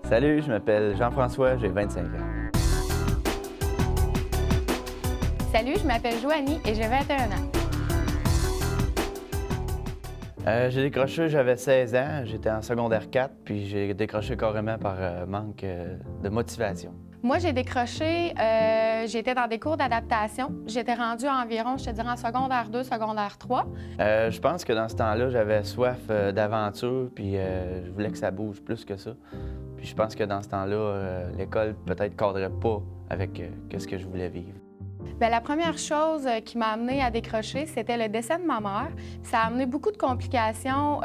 Salut, je m'appelle Jean-François, j'ai 25 ans. Salut, je m'appelle Joanie et j'ai 21 ans. J'ai décroché, j'avais 16 ans, j'étais en secondaire 4, puis j'ai décroché carrément par manque de motivation. Moi, j'ai décroché, j'étais dans des cours d'adaptation. J'étais rendue environ, je te dirais, en secondaire 2, secondaire 3. Je pense que dans ce temps-là, j'avais soif d'aventure, puis je voulais que ça bouge plus que ça. Puis je pense que dans ce temps-là, l'école peut-être cadrait pas avec ce que je voulais vivre. Bien, la première chose qui m'a amenée à décrocher, c'était le décès de ma mère. Ça a amené beaucoup de complications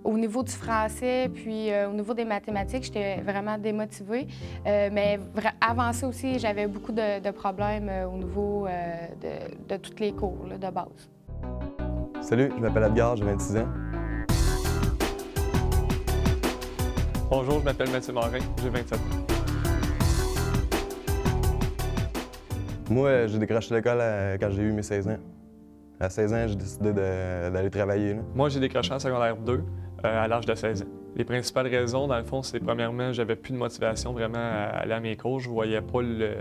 au niveau du français, puis au niveau des mathématiques. J'étais vraiment démotivée. Mais avant ça aussi, j'avais beaucoup de problèmes au niveau de tous les cours là, de base. Salut, je m'appelle Edgar, j'ai 26 ans. Bonjour, je m'appelle Mathieu Morin, j'ai 27 ans. Moi, j'ai décroché l'école quand j'ai eu mes 16 ans. À 16 ans, j'ai décidé d'aller travailler. Là. Moi, j'ai décroché en secondaire 2 à l'âge de 16 ans. Les principales raisons, dans le fond, c'est premièrement, j'avais plus de motivation vraiment à aller à mes cours. Je voyais pas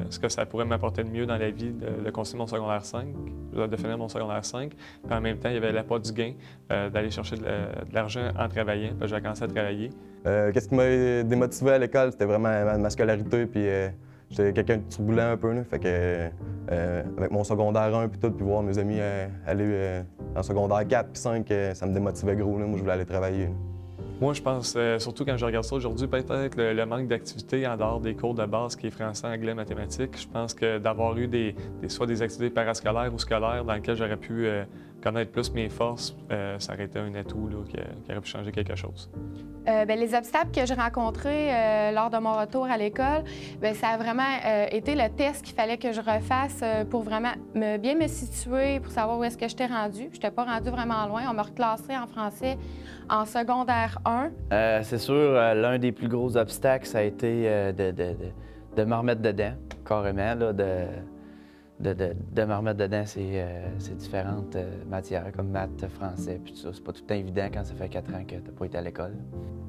ce que ça pourrait m'apporter de mieux dans la vie de continuer mon secondaire 5, de finir mon secondaire 5. Puis en même temps, il y avait l'appât du gain d'aller chercher de l'argent en travaillant. Puis j'ai commencé à travailler. Qu'est-ce qui m'a démotivé à l'école, c'était vraiment ma scolarité. Puis j'étais quelqu'un de turbulent un peu. Là, fait que avec mon secondaire 1 puis tout, puis voir mes amis aller en secondaire 4 puis 5, ça me démotivait gros. Là. Moi, je voulais aller travailler. Là. Moi, je pense, surtout quand je regarde ça aujourd'hui, peut-être le manque d'activité en dehors des cours de base qui est français, anglais, mathématiques. Je pense que d'avoir eu soit des activités parascolaires ou scolaires dans lesquelles j'aurais pu connaître plus mes forces, ça aurait été un atout là, qui aurait pu changer quelque chose. Bien, les obstacles que j'ai rencontrés lors de mon retour à l'école, bien, ça a vraiment été le test qu'il fallait que je refasse pour vraiment bien me situer, pour savoir où est-ce que j'étais rendue. Je n'étais pas rendue vraiment loin. On m'a reclassée en français en secondaire 1. C'est sûr, l'un des plus gros obstacles, ça a été de me remettre dedans, carrément. Là, de me remettre dedans, c'est différentes matières, comme maths, français, puis tout ça. C'est pas tout le temps évident quand ça fait 4 ans que t'as pas été à l'école.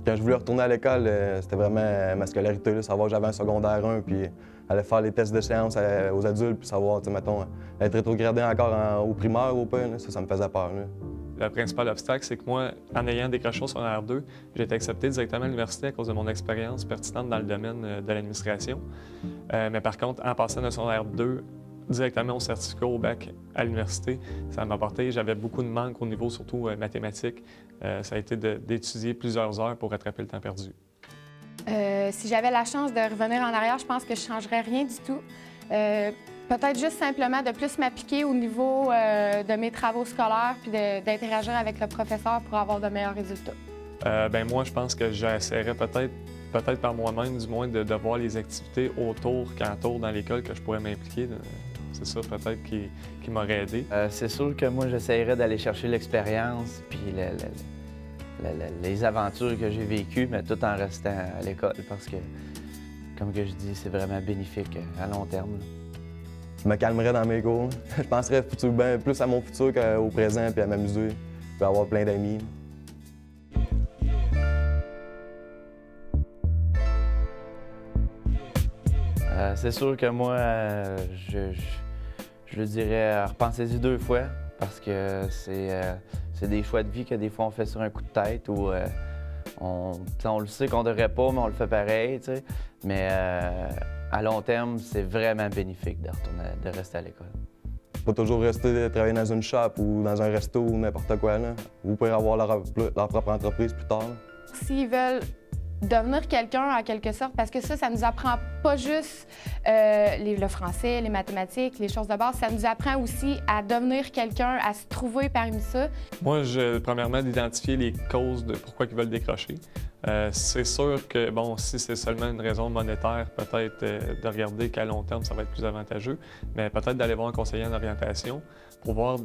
Quand je voulais retourner à l'école, c'était vraiment ma scolarité, là, savoir que j'avais un secondaire 1, puis aller faire les tests de séance aux adultes, puis savoir, mettons, être rétrogradé encore au primaire ou pas, là, ça me faisait peur. Là. Le principal obstacle, c'est que moi, en ayant décroché au secondaire 2, j'ai été accepté directement à l'université à cause de mon expérience pertinente dans le domaine de l'administration. Mais par contre, en passant de secondaire 2 directement au certificat au bac à l'université, ça m'a apporté, j'avais beaucoup de manque au niveau surtout mathématiques. Ça a été d'étudier plusieurs heures pour rattraper le temps perdu. Si j'avais la chance de revenir en arrière, je pense que je ne changerais rien du tout. Peut-être juste simplement de plus m'appliquer au niveau de mes travaux scolaires puis d'interagir avec le professeur pour avoir de meilleurs résultats. Ben moi, je pense que j'essaierais peut-être par moi-même, du moins, de voir les activités qu'entour dans l'école que je pourrais m'impliquer. C'est ça peut-être qui m'aurait aidé. C'est sûr que moi, j'essaierais d'aller chercher l'expérience puis les aventures que j'ai vécues, mais tout en restant à l'école parce que, comme que je dis, c'est vraiment bénéfique à long terme. Là. Je me calmerais dans mes cours. Je penserais plus à mon futur qu'au présent, puis à m'amuser, puis à avoir plein d'amis. C'est sûr que moi, je le dirais, repensez-y 2 fois, parce que c'est des choix de vie que des fois on fait sur un coup de tête ou on le sait qu'on devrait pas, mais on le fait pareil, tu sais. Mais à long terme, c'est vraiment bénéfique de rester à l'école. Pas toujours rester travailler dans une shop ou dans un resto ou n'importe quoi. Là. Vous pouvez avoir leur propre entreprise plus tard. S'ils veulent devenir quelqu'un en quelque sorte, parce que ça nous apprend pas juste le français, les mathématiques, les choses de base, ça nous apprend aussi à devenir quelqu'un, à se trouver parmi ça. Moi, premièrement, d'identifier les causes de pourquoi ils veulent décrocher. C'est sûr que, bon, si c'est seulement une raison monétaire, peut-être de regarder qu'à long terme, ça va être plus avantageux, mais peut-être d'aller voir un conseiller en orientation pour voir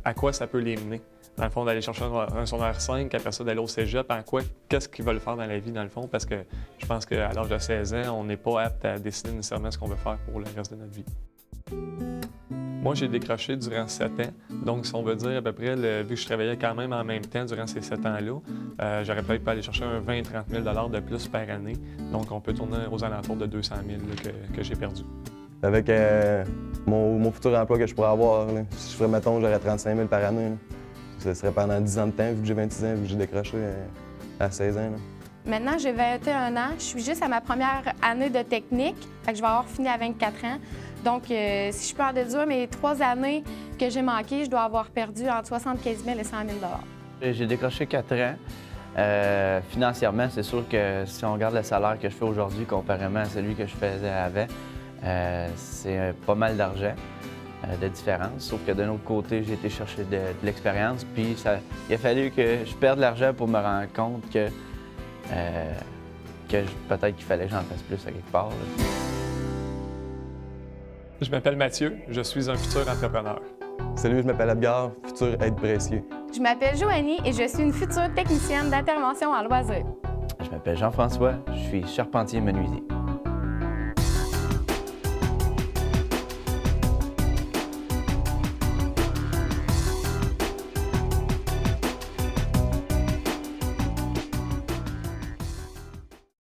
à quoi ça peut les mener. Dans le fond, d'aller chercher un secondaire 5, après ça, d'aller au cégep, qu'est-ce qu'ils veulent faire dans la vie, dans le fond, parce que je pense qu'à l'âge de 16 ans, on n'est pas apte à décider nécessairement ce qu'on veut faire pour le reste de notre vie. Moi, j'ai décroché durant 7 ans. Donc, si on veut dire à peu près, vu que je travaillais quand même en même temps durant ces 7 ans-là, j'aurais peut-être pu aller chercher un 20-30 000 $ de plus par année. Donc, on peut tourner aux alentours de 200 000 là, que j'ai perdu. Avec mon futur emploi que je pourrais avoir, là, si je ferais, mettons, j'aurais 35 000 par année. Là. Ce serait pendant 10 ans de temps, vu que j'ai 26 ans, vu que j'ai décroché à 16 ans. Là. Maintenant, j'ai 21 ans. Je suis juste à ma première année de technique. Fait que je vais avoir fini à 24 ans. Donc, si je peux en déduire mes 3 années que j'ai manquées, je dois avoir perdu entre 75 000 et 100 000 $. J'ai décroché 4 ans. Financièrement, c'est sûr que si on regarde le salaire que je fais aujourd'hui comparément à celui que je faisais avant, c'est pas mal d'argent de différence. Sauf que d'un autre côté, j'ai été chercher de l'expérience. Puis il a fallu que je perde de l'argent pour me rendre compte que peut-être qu'il fallait que j'en fasse plus à quelque part. Là. Je m'appelle Mathieu, je suis un futur entrepreneur. Salut, je m'appelle Edgar, futur aide précieux. Je m'appelle Joanie et je suis une future technicienne d'intervention en loisirs. Je m'appelle Jean-François, je suis charpentier menuisier.